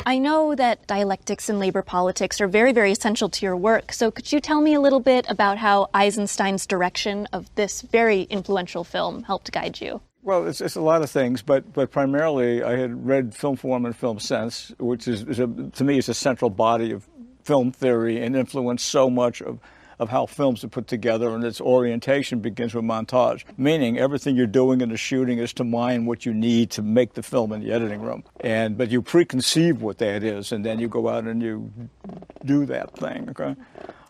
I know that dialectics and labor politics are very, very essential to your work. So could you tell me a little bit about how Eisenstein's direction of this very influential film helped guide you? Well, it's a lot of things, but primarily I had read Film Form and Film Sense, which to me is a central body of film theory and influenced so much of how films are put together, and its orientation begins with montage, meaning everything you're doing in the shooting is to mine what you need to make the film in the editing room. But you preconceive what that is, and then you go out and you do that thing, okay?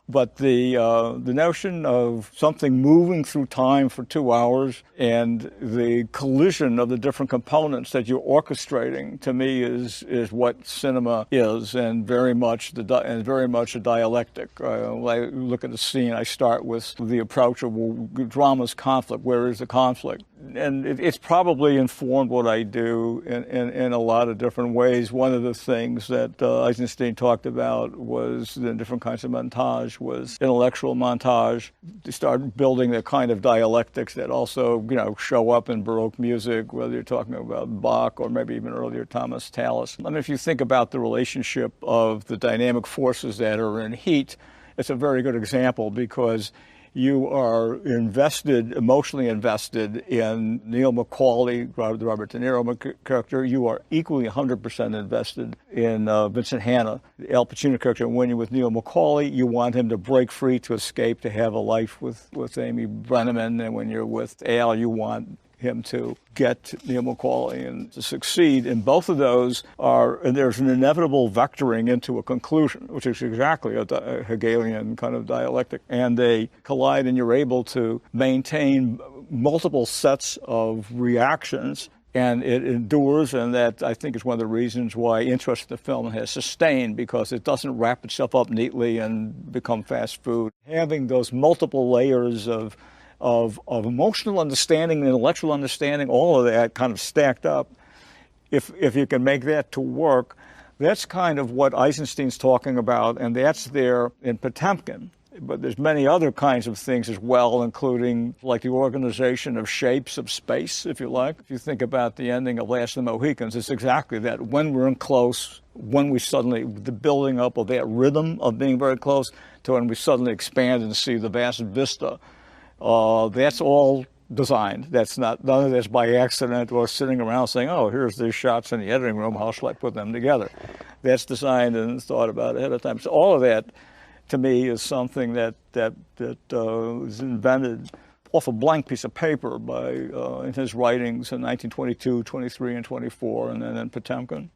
But the notion of something moving through time for 2 hours and the collision of the different components that you're orchestrating, to me, is what cinema is, and very much a dialectic. When I look at the scene, I start with the approach of, well, drama's conflict. Where is the conflict? And it's probably informed what I do in a lot of different ways. One of the things that Eisenstein talked about was the different kinds of montage, was intellectual montage. They started building the kind of dialectics that also, show up in Baroque music, whether you're talking about Bach or maybe even earlier Thomas Tallis. I mean, if you think about the relationship of the dynamic forces that are in Heat, it's a very good example, because you are emotionally invested in Neil McCauley, the Robert De Niro character. You are equally 100% invested in Vincent Hanna, the Al Pacino character. And when you're with Neil McCauley, you want him to break free, to escape, to have a life with Amy Brenneman. And when you're with Al, you want him to get Neil McCauley and to succeed. And both of those and there's an inevitable vectoring into a conclusion, which is exactly a Hegelian kind of dialectic. And they collide, and you're able to maintain multiple sets of reactions, and it endures. And that, I think, is one of the reasons why interest in the film has sustained, because it doesn't wrap itself up neatly and become fast food. Having those multiple layers of emotional understanding, intellectual understanding, all of that kind of stacked up, if you can make that to work, that's kind of what Eisenstein's talking about, and that's there in Potemkin. But there's many other kinds of things as well, including like the organization of shapes of space, if you like. If you think about the ending of Last of the Mohicans, it's exactly that. When we're in close, when we suddenly, the building up of that rhythm of being very close, to when we suddenly expand and see the vast vista. That's all designed. None of that's by accident or sitting around saying, oh, here's these shots in the editing room, how shall I put them together? That's designed and thought about ahead of time. So all of that, to me, is something that was invented off a blank piece of paper in his writings in 1922, 23, and 24, and then in Potemkin.